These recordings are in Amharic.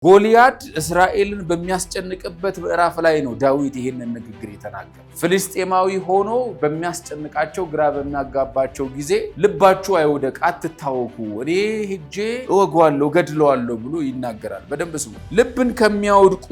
ጎልያድ እስራኤልን በሚያስጨንቅበት ምዕራፍ ላይ ነው ዳዊት ይሄንን ንግግር የተናገረው። ፍልስጤማዊ ሆኖ በሚያስጨንቃቸው ግራ በሚያጋባቸው ጊዜ ልባችሁ አይውደቅ፣ አትታወኩ፣ እኔ ሄጄ እወገዋለሁ፣ ገድለዋለሁ ብሎ ይናገራል። በደንብ ስሙ። ልብን ከሚያወድቁ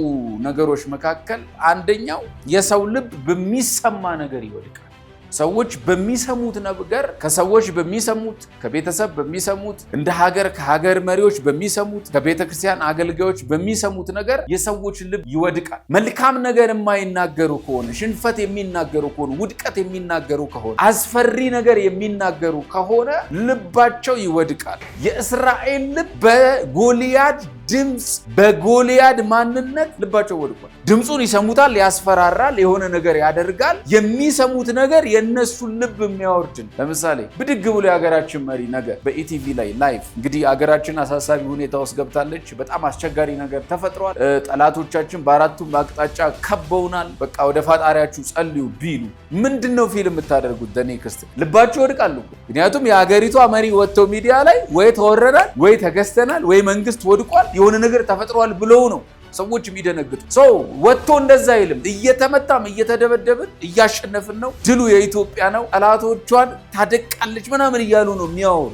ነገሮች መካከል አንደኛው የሰው ልብ በሚሰማ ነገር ይወድቃል። ሰዎች በሚሰሙት ነገር፣ ከሰዎች በሚሰሙት፣ ከቤተሰብ በሚሰሙት፣ እንደ ሀገር ከሀገር መሪዎች በሚሰሙት፣ ከቤተክርስቲያን አገልጋዮች በሚሰሙት ነገር የሰዎች ልብ ይወድቃል። መልካም ነገር የማይናገሩ ከሆነ፣ ሽንፈት የሚናገሩ ከሆነ፣ ውድቀት የሚናገሩ ከሆነ፣ አስፈሪ ነገር የሚናገሩ ከሆነ ልባቸው ይወድቃል። የእስራኤል ልብ በጎልያድ ድምፅ፣ በጎልያድ ማንነት ልባቸው ወድቋል። ድምፁን ይሰሙታል፣ ያስፈራራል፣ የሆነ ነገር ያደርጋል። የሚሰሙት ነገር የነሱን ልብ የሚያወርድን። ለምሳሌ ብድግ ብሎ የሀገራችን መሪ ነገር በኢቲቪ ላይ ላይቭ፣ እንግዲህ ሀገራችን አሳሳቢ ሁኔታ ውስጥ ገብታለች። በጣም አስቸጋሪ ነገር ተፈጥሯል። ጠላቶቻችን በአራቱም አቅጣጫ ከበውናል። በቃ ወደ ፈጣሪያችሁ ጸልዩ ቢሉ ምንድን ነው ፊልም የምታደርጉት? ደኔ ክስት ልባችሁ ይወድቃሉ። ምክንያቱም የሀገሪቷ መሪ ወጥተው ሚዲያ ላይ ወይ ተወረናል፣ ወይ ተገዝተናል፣ ወይ መንግስት ወድቋል፣ የሆነ ነገር ተፈጥሯል ብለው ነው ሰዎች የሚደነግጡ። ሰው ወጥቶ እንደዛ አይልም። እየተመታም እየተደበደብን እያሸነፍን ነው፣ ድሉ የኢትዮጵያ ነው፣ ጠላቶቿን ታደቃለች ምናምን እያሉ ነው የሚያወሩ።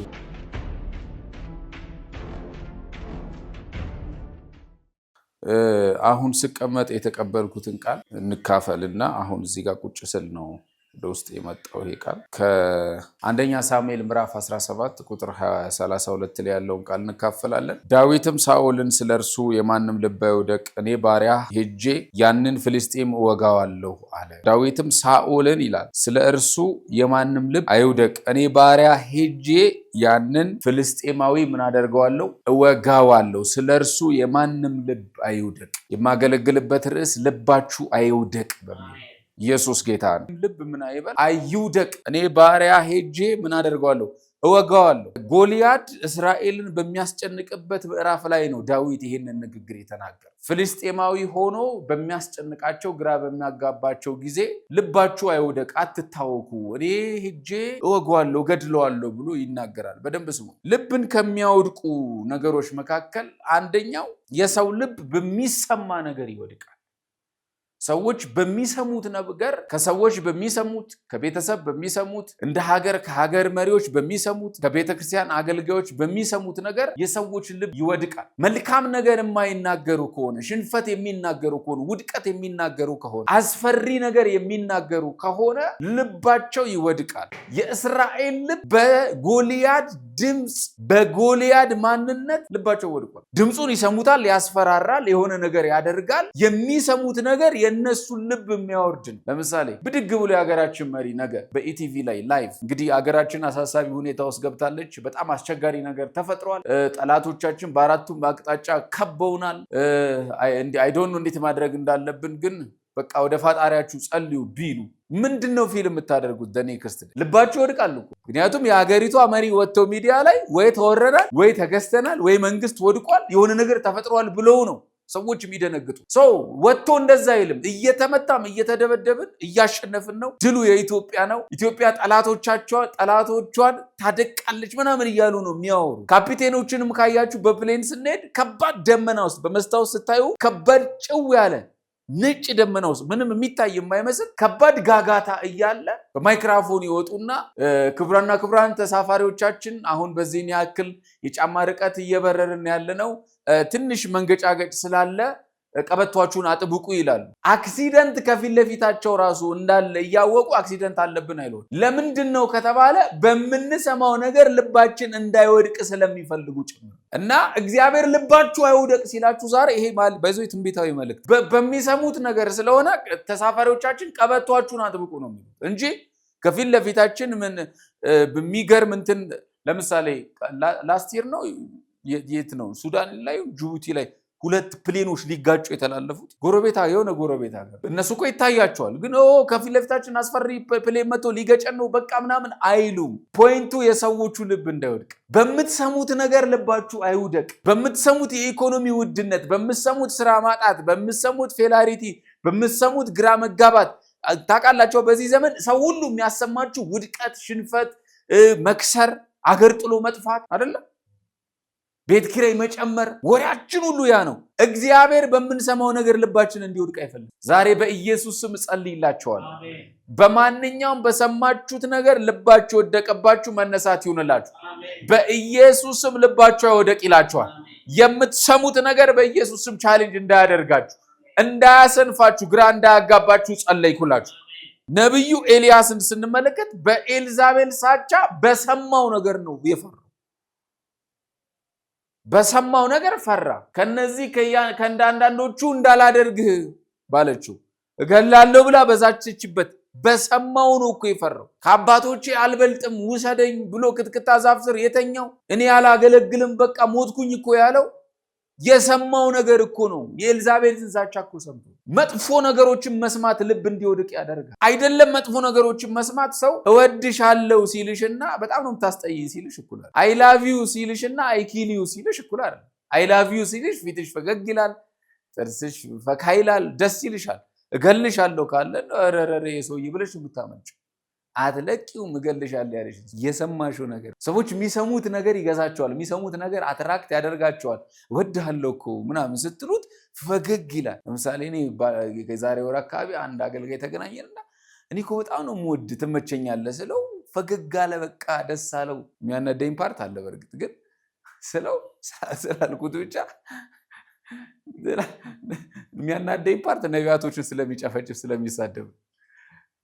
አሁን ስቀመጥ የተቀበልኩትን ቃል እንካፈልና አሁን እዚህ ጋር ቁጭ ስል ነው ወደ ውስጥ የመጣው ይሄ ቃል ከአንደኛ ሳሙኤል ምዕራፍ 17 ቁጥር 32 ላይ ያለውን ቃል እንካፈላለን። ዳዊትም ሳኦልን ስለ እርሱ የማንም ልብ አይውደቅ፣ እኔ ባሪያ ሄጄ ያንን ፍልስጤም እወጋዋለሁ አለ። ዳዊትም ሳኦልን ይላል ስለ እርሱ የማንም ልብ አይውደቅ፣ እኔ ባሪያ ሄጄ ያንን ፍልስጤማዊ ምን አደርገዋለሁ? እወጋዋለሁ። ስለ እርሱ የማንም ልብ አይውደቅ። የማገለግልበት ርዕስ ልባችሁ አይውደቅ በሚል ኢየሱስ ጌታ ነው። ልብ ምን አይበል? አይውደቅ። እኔ ባሪያ ሄጄ ምን አደርገዋለሁ? እወጋዋለሁ። ጎልያድ እስራኤልን በሚያስጨንቅበት ምዕራፍ ላይ ነው ዳዊት ይሄንን ንግግር የተናገረው። ፍልስጤማዊ ሆኖ በሚያስጨንቃቸው ግራ በሚያጋባቸው ጊዜ ልባችሁ አይውደቅ፣ አትታወኩ፣ እኔ ሄጄ እወጋዋለሁ፣ ገድለዋለሁ ብሎ ይናገራል። በደንብ ስሙ። ልብን ከሚያወድቁ ነገሮች መካከል አንደኛው የሰው ልብ በሚሰማ ነገር ይወድቃል። ሰዎች በሚሰሙት ነገር፣ ከሰዎች በሚሰሙት፣ ከቤተሰብ በሚሰሙት፣ እንደ ሀገር ከሀገር መሪዎች በሚሰሙት፣ ከቤተክርስቲያን አገልጋዮች በሚሰሙት ነገር የሰዎች ልብ ይወድቃል። መልካም ነገር የማይናገሩ ከሆነ፣ ሽንፈት የሚናገሩ ከሆነ፣ ውድቀት የሚናገሩ ከሆነ፣ አስፈሪ ነገር የሚናገሩ ከሆነ ልባቸው ይወድቃል። የእስራኤል ልብ በጎልያድ ድምፅ፣ በጎልያድ ማንነት ልባቸው ወድቋል። ድምፁን ይሰሙታል፣ ያስፈራራል፣ የሆነ ነገር ያደርጋል። የሚሰሙት ነገር የነሱን ልብ የሚያወርድን። ለምሳሌ ብድግ ብሎ የሀገራችን መሪ ነገር በኢቲቪ ላይ ላይቭ፣ እንግዲህ ሀገራችን አሳሳቢ ሁኔታ ውስጥ ገብታለች። በጣም አስቸጋሪ ነገር ተፈጥሯል። ጠላቶቻችን በአራቱም አቅጣጫ ከበውናል። አይዶን ነው እንዴት ማድረግ እንዳለብን ግን በቃ ወደ ፈጣሪያችሁ ጸልዩ ቢሉ ምንድን ነው ፊልም የምታደርጉት? ደኔ ክስት ልባችሁ ይወድቃሉ። ምክንያቱም የሀገሪቷ መሪ ወጥተው ሚዲያ ላይ ወይ ተወረናል፣ ወይ ተገዝተናል፣ ወይ መንግስት ወድቋል፣ የሆነ ነገር ተፈጥሯል ብለው ነው ሰዎች የሚደነግጡ። ሰው ወጥቶ እንደዛ አይልም። እየተመታም እየተደበደብን እያሸነፍን ነው፣ ድሉ የኢትዮጵያ ነው፣ ኢትዮጵያ ጠላቶቿን ታደቃለች ምናምን እያሉ ነው የሚያወሩ። ካፒቴኖችንም ካያችሁ በፕሌን ስንሄድ ከባድ ደመና ውስጥ በመስታወት ስታዩ ከባድ ጭው ያለ ነጭ ደመና ውስጥ ምንም የሚታይ የማይመስል ከባድ ጋጋታ እያለ በማይክራፎን ይወጡና ክቡራን ተሳፋሪዎቻችን አሁን በዚህን ያክል የጫማ ርቀት እየበረርን ያለነው ትንሽ መንገጫገጭ ስላለ ቀበቷችሁን አጥብቁ ይላሉ። አክሲደንት ከፊት ለፊታቸው ራሱ እንዳለ እያወቁ አክሲደንት አለብን አይሉ። ለምንድን ነው ከተባለ በምንሰማው ነገር ልባችን እንዳይወድቅ ስለሚፈልጉ ጭምር። እና እግዚአብሔር ልባችሁ አይውደቅ ሲላችሁ ዛሬ ይሄ በዚ ትንቢታዊ መልእክት በሚሰሙት ነገር ስለሆነ ተሳፋሪዎቻችን ቀበቷችሁን አጥብቁ ነው የሚሉት እንጂ ከፊት ለፊታችን ምን በሚገርም እንትን ለምሳሌ ላስቲር ነው የት ነው ሱዳን ላይ ጅቡቲ ላይ ሁለት ፕሌኖች ሊጋጩ የተላለፉት የሆነ ጎረቤት ሀገር እነሱ እኮ ይታያቸዋል። ግን ከፊት ለፊታችን አስፈሪ ፕሌን መጥቶ ሊገጨን ነው በቃ ምናምን አይሉም። ፖይንቱ የሰዎቹ ልብ እንዳይወድቅ። በምትሰሙት ነገር ልባችሁ አይውደቅ። በምትሰሙት የኢኮኖሚ ውድነት፣ በምትሰሙት ስራ ማጣት፣ በምትሰሙት ፌላሪቲ፣ በምትሰሙት ግራ መጋባት ታውቃላችሁ። በዚህ ዘመን ሰው ሁሉ የሚያሰማችሁ ውድቀት፣ ሽንፈት፣ መክሰር፣ አገር ጥሎ መጥፋት አይደለም። ቤት ኪራይ መጨመር፣ ወሬያችን ሁሉ ያ ነው። እግዚአብሔር በምንሰማው ነገር ልባችን እንዲወድቅ አይፈልግም። ዛሬ በኢየሱስ ስም ጸልይላችኋል። በማንኛውም በሰማችሁት ነገር ልባችሁ ወደቀባችሁ መነሳት ይሁንላችሁ። በኢየሱስ ስም ልባችሁ አይወደቅ ይላችኋል። የምትሰሙት ነገር በኢየሱስ ስም ቻሌንጅ እንዳያደርጋችሁ፣ እንዳያሰንፋችሁ፣ ግራ እንዳያጋባችሁ ጸለይኩላችሁ። ነቢዩ ኤልያስን ስንመለከት በኤልዛቤል ሳቻ በሰማው ነገር ነው የፈራው። በሰማው ነገር ፈራ። ከነዚህ ከእንዳንዳንዶቹ እንዳላደርግህ ባለችው እገላለሁ ብላ በዛችበት በሰማው ነው እኮ የፈራው። ከአባቶቼ አልበልጥም ውሰደኝ ብሎ ክትክታ ዛፍ ስር የተኛው እኔ ያላገለግልም በቃ ሞትኩኝ እኮ ያለው የሰማው ነገር እኮ ነው። የኤልዛቤልን ዛቻ እኮ ሰምቶ መጥፎ ነገሮችን መስማት ልብ እንዲወድቅ ያደርጋል። አይደለም መጥፎ ነገሮችን መስማት፣ ሰው እወድሻለሁ ሲልሽና በጣም ነው የምታስጠይ ሲልሽ እኩል አይደል። አይ ላቭ ዩ ሲልሽና አይ ኪል ዩ ሲልሽ እኩል አይደል። አይ ላቭ ዩ ሲልሽ ፊትሽ ፈገግ ይላል፣ ጥርስሽ ፈካ ይላል፣ ደስ ይልሻል። እገልሻለሁ ካለ ረረረ የሰውዬ ብለሽ የምታመጭው አትለቂው እገልሻለሁ ያለሽ የሰማሽው ነገር። ሰዎች የሚሰሙት ነገር ይገዛቸዋል። የሚሰሙት ነገር አትራክት ያደርጋቸዋል። እወድሃለሁ እኮ ምናምን ስትሉት ፈገግ ይላል። ለምሳሌ እኔ ከዛሬ ወር አካባቢ አንድ አገልጋይ ተገናኘንና እኔ እኮ በጣም ነው የምወድ ትመቸኛለህ ስለው ፈገግ አለ። በቃ ደስ አለው። የሚያናደኝ ፓርት አለ በእርግጥ ግን ስለው ስላልኩት ብቻ የሚያናደኝ ፓርት ነቢያቶችን ስለሚጨፈጭፍ ስለሚሳደብ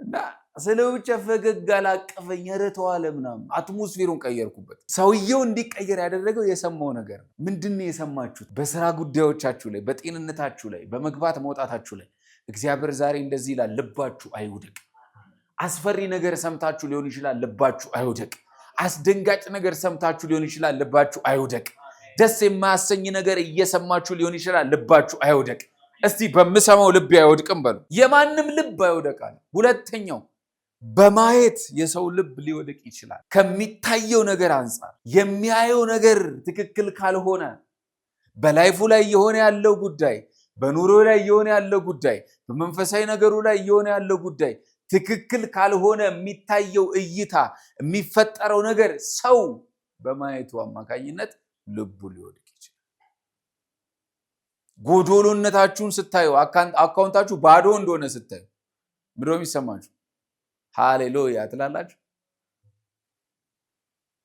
እና ስለው ብቻ ፈገግ አላቀፈኝ። ኧረ ተዋለ ምናምን አትሞስፌሩን ቀየርኩበት። ሰውየው እንዲቀየር ያደረገው የሰማው ነገር ነው። ምንድን ነው የሰማችሁት? በስራ ጉዳዮቻችሁ ላይ፣ በጤንነታችሁ ላይ፣ በመግባት መውጣታችሁ ላይ እግዚአብሔር ዛሬ እንደዚህ ይላል፣ ልባችሁ አይውደቅ። አስፈሪ ነገር ሰምታችሁ ሊሆን ይችላል፣ ልባችሁ አይውደቅ። አስደንጋጭ ነገር ሰምታችሁ ሊሆን ይችላል፣ ልባችሁ አይውደቅ። ደስ የማያሰኝ ነገር እየሰማችሁ ሊሆን ይችላል፣ ልባችሁ አይውደቅ። እስቲ በምሰማው ልብ አይወድቅም በሉ። የማንም ልብ አይወደቃል። ሁለተኛው በማየት የሰው ልብ ሊወድቅ ይችላል። ከሚታየው ነገር አንጻር የሚያየው ነገር ትክክል ካልሆነ፣ በላይፉ ላይ የሆነ ያለው ጉዳይ፣ በኑሮ ላይ የሆነ ያለው ጉዳይ፣ በመንፈሳዊ ነገሩ ላይ የሆነ ያለው ጉዳይ ትክክል ካልሆነ የሚታየው እይታ፣ የሚፈጠረው ነገር ሰው በማየቱ አማካኝነት ልቡ ሊወድቅ ይችላል። ጎዶሎነታችሁን ስታዩ፣ አካውንታችሁ ባዶ እንደሆነ ስታዩ ምንድን ነው የሚሰማችሁ? ሃሌሉያ ትላላችሁ።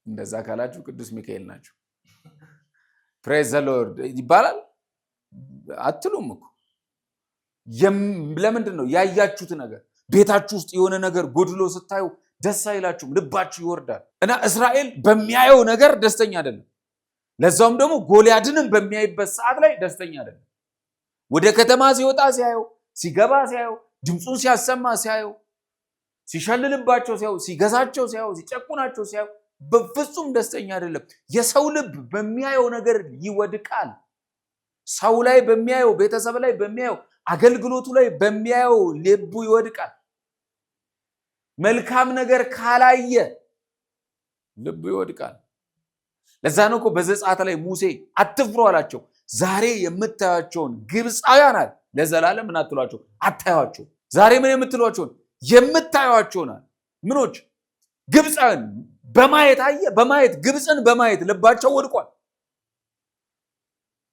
እንደዛ ካላችሁ ቅዱስ ሚካኤል ናችሁ። ፕሬዝ ዘ ሎርድ ይባላል አትሉም እኮ። ለምንድን ነው? ያያችሁት ነገር ቤታችሁ ውስጥ የሆነ ነገር ጎድሎ ስታዩ ደስ አይላችሁም? ልባችሁ ይወርዳል። እና እስራኤል በሚያየው ነገር ደስተኛ አይደለም። ለዛውም ደግሞ ጎልያድንም በሚያይበት ሰዓት ላይ ደስተኛ አይደለም። ወደ ከተማ ሲወጣ ሲያየው፣ ሲገባ ሲያየው፣ ድምፁን ሲያሰማ ሲያየው፣ ሲሸልልባቸው ሲያየው፣ ሲገዛቸው ሲያየው፣ ሲጨቁናቸው ሲያየው በፍጹም ደስተኛ አይደለም። የሰው ልብ በሚያየው ነገር ይወድቃል። ሰው ላይ በሚያየው፣ ቤተሰብ ላይ በሚያየው፣ አገልግሎቱ ላይ በሚያየው ልቡ ይወድቃል። መልካም ነገር ካላየ ልቡ ይወድቃል። ለዛ ነው እኮ በዘጸአት ላይ ሙሴ አትፍሩ አላቸው። ዛሬ የምታዩቸውን ግብፃውያን አለ ለዘላለም ምን አትሏቸው? አታዩቸው። ዛሬ ምን የምትሏቸውን የምታዩቸውን አለ ምኖች ግብፃውያን በማየት አየ በማየት ግብፅን በማየት ልባቸው ወድቋል።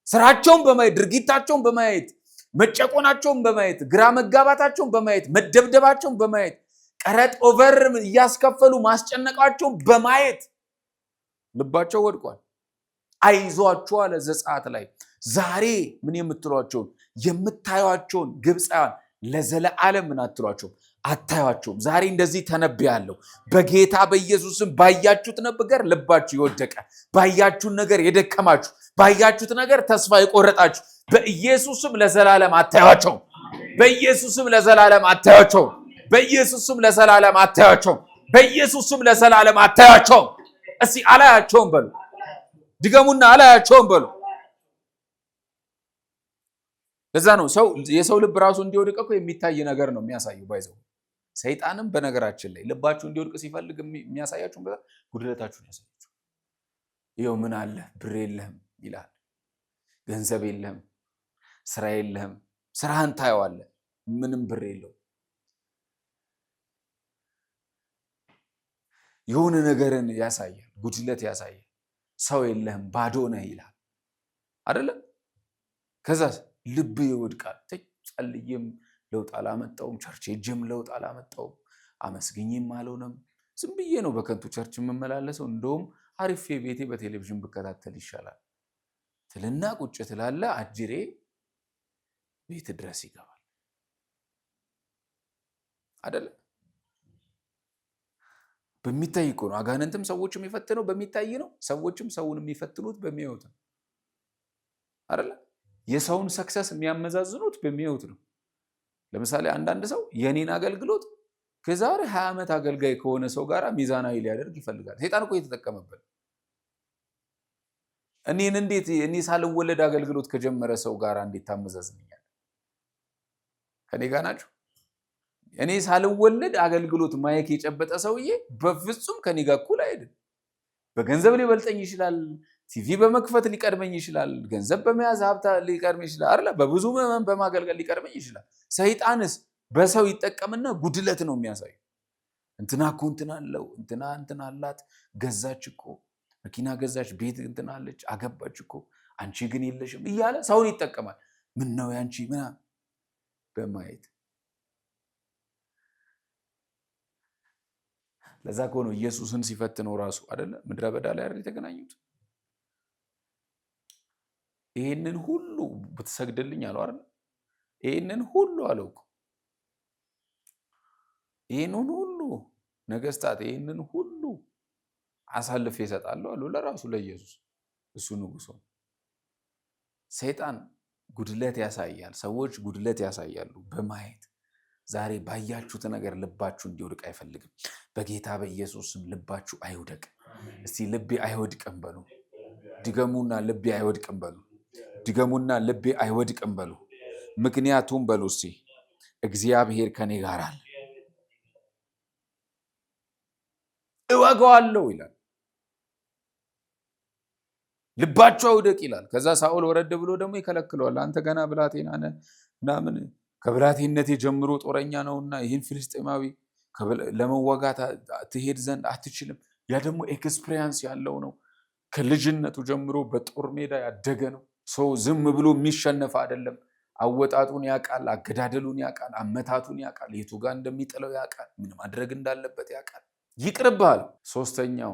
ስራቸውን በማየት ድርጊታቸውን በማየት መጨቆናቸውን በማየት ግራ መጋባታቸውን በማየት መደብደባቸውን በማየት ቀረጥ ኦቨር እያስከፈሉ ማስጨነቃቸውን በማየት ልባቸው ወድቋል። አይዟቸው አለ ዘጸአት ላይ ዛሬ ምን የምትሏቸውን የምታዩቸውን ግብፃውያን ለዘለዓለም ምን አትሏቸው? አታዩቸውም። ዛሬ እንደዚህ ተነብያለሁ በጌታ በኢየሱስም ባያችሁት ነገር ልባችሁ የወደቀ ባያችሁት ነገር የደከማችሁ ባያችሁት ነገር ተስፋ የቆረጣችሁ በኢየሱስም ለዘላለም አታዩቸውም። በኢየሱስም ለዘላለም አታዩቸውም። በኢየሱስም ለዘላለም አታዩቸውም። በኢየሱስም ለዘላለም አታዩቸውም። እስቲ አላያቸውም በሉ። ድገሙና አላያቸውም በሉ። ለዛ ነው ሰው የሰው ልብ ራሱ እንዲወድቅ እኮ የሚታይ ነገር ነው የሚያሳየው። ባይዘው ሰይጣንም በነገራችን ላይ ልባችሁ እንዲወድቅ ሲፈልግ የሚያሳያችሁ ጉድለታችሁን ያሳያችሁ። ይኸው ምን አለ ብር የለህም ይላል፣ ገንዘብ የለህም፣ ስራ የለህም። ስራህን ታየዋለህ፣ ምንም ብር የለው። የሆነ ነገርን ያሳያል፣ ጉድለት ያሳያል። ሰው የለህም፣ ባዶ ነህ ይላል። አይደለም? ከዛስ ልብ ይወድቃል። ጸልዬም ለውጥ አላመጣውም፣ ቸርች ሄጄም ለውጥ አላመጣውም፣ አመስግኝም አልሆነም፣ ዝም ብዬ ነው በከንቱ ቸርች የምመላለሰው፣ እንደውም አሪፌ ቤቴ በቴሌቪዥን ብከታተል ይሻላል ትልና ቁጭ ትላለ። አጅሬ ቤት ድረስ ይገባል አይደለም? በሚታይ እኮ ነው። አጋንንትም ሰዎችም የሚፈትነው በሚታይ ነው። ሰዎችም ሰውን የሚፈትኑት በሚያዩት ነው አይደለ? የሰውን ሰክሰስ የሚያመዛዝኑት በሚያዩት ነው። ለምሳሌ አንዳንድ ሰው የኔን አገልግሎት ከዛሬ 20 ዓመት አገልጋይ ከሆነ ሰው ጋር ሚዛናዊ ሊያደርግ ይፈልጋል። ሰይጣን እኮ እየተጠቀመበት። እኔ ሳልወለድ አገልግሎት ከጀመረ ሰው ጋር እንዴት ታመዛዝኛለህ? ከኔ ጋር ናችሁ? እኔ ሳልወለድ አገልግሎት ማይክ የጨበጠ ሰውዬ በፍጹም ከኔ ጋር እኩል አይደል። በገንዘብ ሊበልጠኝ ይችላል፣ ቲቪ በመክፈት ሊቀድመኝ ይችላል፣ ገንዘብ በመያዝ ሀብታ ሊቀድመኝ ይችላል አይደል፣ በብዙ ምዕመን በማገልገል ሊቀድመኝ ይችላል። ሰይጣንስ በሰው ይጠቀምና ጉድለት ነው የሚያሳይ። እንትና እኮ እንትና አለው፣ እንትና አላት፣ ገዛች እኮ መኪና ገዛች፣ ቤት እንትና አለች፣ አገባች እኮ አንቺ ግን የለሽም እያለ ሰውን ይጠቀማል። ምን ነው ያንቺ ምናምን በማየት። ለዛ እኮ ነው ኢየሱስን ሲፈትነው ራሱ አይደለ ምድረ በዳ ላይ አይደል የተገናኙት። ይሄንን ሁሉ ብትሰግድልኝ አለው አይደል? ይሄንን ሁሉ አለው እኮ ይሄንን ሁሉ ነገስታት ይሄንን ሁሉ አሳልፌ እሰጣለሁ አለው ለራሱ ለኢየሱስ። እሱ ንጉሥ ነው። ሰይጣን ጉድለት ያሳያል፣ ሰዎች ጉድለት ያሳያሉ በማየት። ዛሬ ባያችሁት ነገር ልባችሁ እንዲወድቅ አይፈልግም። በጌታ በኢየሱስ ስም ልባችሁ አይወድቅ። እስቲ ልቤ አይወድቅም በሉ። ድገሙና ልቤ አይወድቅም በሉ። ድገሙና ልቤ አይወድቅም በሉ። ምክንያቱም በሉ እስቲ እግዚአብሔር ከኔ ጋር አለ፣ እወጋዋለሁ ይላል። ልባችሁ አይወድቅ ይላል። ከዛ ሳኦል ወረድ ብሎ ደግሞ ይከለክለዋል። አንተ ገና ብላቴና ነህ ምናምን ከብላቴነቴ ጀምሮ ጦረኛ ነውና ይህን ፍልስጤማዊ ለመዋጋት ትሄድ ዘንድ አትችልም። ያ ደግሞ ኤክስፒሪየንስ ያለው ነው። ከልጅነቱ ጀምሮ በጦር ሜዳ ያደገ ነው። ሰው ዝም ብሎ የሚሸነፍ አይደለም። አወጣጡን ያውቃል፣ አገዳደሉን ያውቃል፣ አመታቱን ያውቃል፣ የቱ ጋር እንደሚጥለው ያውቃል፣ ምን ማድረግ እንዳለበት ያውቃል። ይቅርብሃል። ሶስተኛው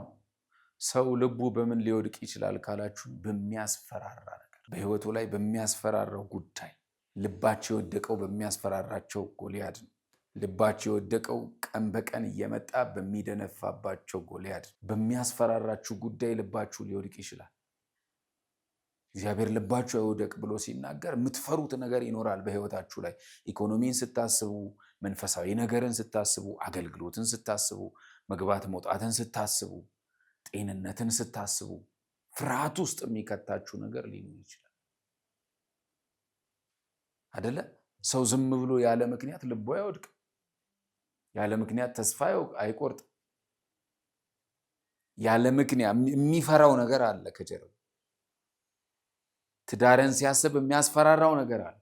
ሰው ልቡ በምን ሊወድቅ ይችላል ካላችሁ፣ በሚያስፈራራ ነገር፣ በህይወቱ ላይ በሚያስፈራራው ጉዳይ። ልባቸው የወደቀው በሚያስፈራራቸው ጎልያድ ነው። ልባቸው የወደቀው ቀን በቀን እየመጣ በሚደነፋባቸው ጎልያድ ነው። በሚያስፈራራችሁ ጉዳይ ልባችሁ ሊወድቅ ይችላል። እግዚአብሔር ልባችሁ አይወደቅ ብሎ ሲናገር የምትፈሩት ነገር ይኖራል በህይወታችሁ ላይ። ኢኮኖሚን ስታስቡ፣ መንፈሳዊ ነገርን ስታስቡ፣ አገልግሎትን ስታስቡ፣ መግባት መውጣትን ስታስቡ፣ ጤንነትን ስታስቡ፣ ፍርሃት ውስጥ የሚከታችሁ ነገር ሊኖር ይችላል አይደለ? ሰው ዝም ብሎ ያለ ምክንያት ልቡ አይወድቅ፣ ያለ ምክንያት ተስፋ አይቆርጥ። ያለ ምክንያት የሚፈራው ነገር አለ ከጀርባ። ትዳርን ሲያስብ የሚያስፈራራው ነገር አለ።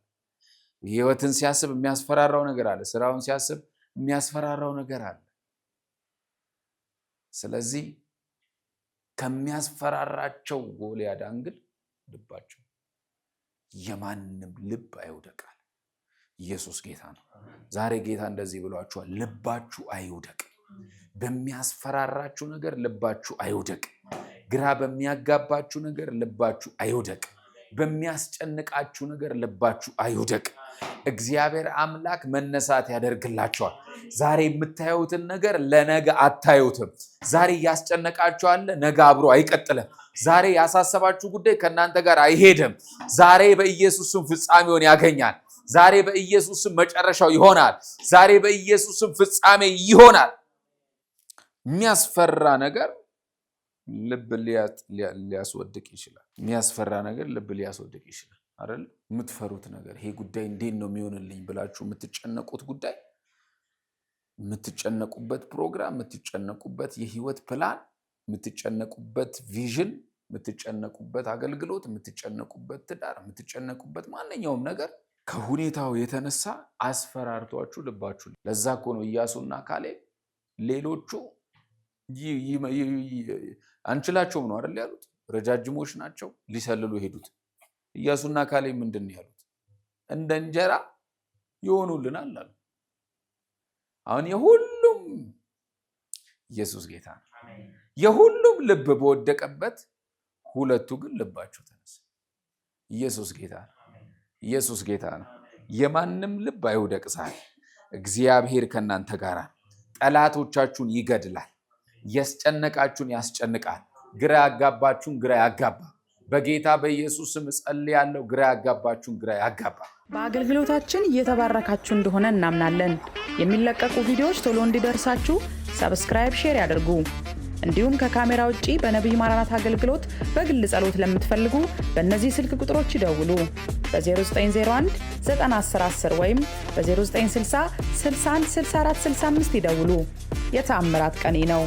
ህይወትን ሲያስብ የሚያስፈራራው ነገር አለ። ስራውን ሲያስብ የሚያስፈራራው ነገር አለ። ስለዚህ ከሚያስፈራራቸው ጎልያድ አንግል ልባቸው የማንም ልብ አይውደቃል። ኢየሱስ ጌታ ነው። ዛሬ ጌታ እንደዚህ ብሏችኋል፣ ልባችሁ አይውደቅ። በሚያስፈራራችሁ ነገር ልባችሁ አይውደቅ። ግራ በሚያጋባችሁ ነገር ልባችሁ አይውደቅ። በሚያስጨንቃችሁ ነገር ልባችሁ አይውደቅ። እግዚአብሔር አምላክ መነሳት ያደርግላችኋል። ዛሬ የምታዩትን ነገር ለነገ አታዩትም። ዛሬ ያስጨነቃችሁ አለ፣ ነገ አብሮ አይቀጥልም። ዛሬ ያሳሰባችሁ ጉዳይ ከእናንተ ጋር አይሄድም። ዛሬ በኢየሱስ ስም ፍጻሜውን ያገኛል። ዛሬ በኢየሱስ ስም መጨረሻው ይሆናል። ዛሬ በኢየሱስ ስም ፍጻሜ ይሆናል። የሚያስፈራ ነገር ልብ ሊያስወድቅ ይችላል። የሚያስፈራ ነገር ልብ ሊያስወድቅ ይችላል አይደል? የምትፈሩት ነገር፣ ይሄ ጉዳይ እንዴት ነው የሚሆንልኝ ብላችሁ የምትጨነቁት ጉዳይ፣ የምትጨነቁበት ፕሮግራም፣ የምትጨነቁበት የህይወት ፕላን፣ የምትጨነቁበት ቪዥን፣ የምትጨነቁበት አገልግሎት፣ የምትጨነቁበት ትዳር፣ የምትጨነቁበት ማንኛውም ነገር ከሁኔታው የተነሳ አስፈራርቷችሁ ልባችሁ። ለዛ እኮ ነው ኢያሱና ካሌብ ሌሎቹ አንችላቸውም ነው አይደል ያሉት። ረጃጅሞች ናቸው፣ ሊሰልሉ ሄዱት። ኢያሱና ካሌብ ምንድን ነው ያሉት? እንደ እንጀራ ይሆኑልናል አሉ። አሁን የሁሉም ኢየሱስ ጌታ ነው። የሁሉም ልብ በወደቀበት ሁለቱ ግን ልባቸው ተነሳ። ኢየሱስ ጌታ ነው። ኢየሱስ ጌታ ነው። የማንም ልብ አይውደቅ ዛሬ። እግዚአብሔር ከእናንተ ጋር ነው። ጠላቶቻችሁን ይገድላል። ያስጨነቃችሁን ያስጨንቃል። ግራ ያጋባችሁን ግራ ያጋባ። በጌታ በኢየሱስ ስም ጸልያለሁ። ግራ ያጋባችሁን ግራ ያጋባ። በአገልግሎታችን እየተባረካችሁ እንደሆነ እናምናለን። የሚለቀቁ ቪዲዮዎች ቶሎ እንዲደርሳችሁ ሰብስክራይብ፣ ሼር ያድርጉ። እንዲሁም ከካሜራ ውጪ በነቢይ ማራናት አገልግሎት በግል ጸሎት ለምትፈልጉ በእነዚህ ስልክ ቁጥሮች ይደውሉ። በ0901 91010 ወይም በ0960 61 64 65 ይደውሉ። የተአምራት ቀኔ ነው።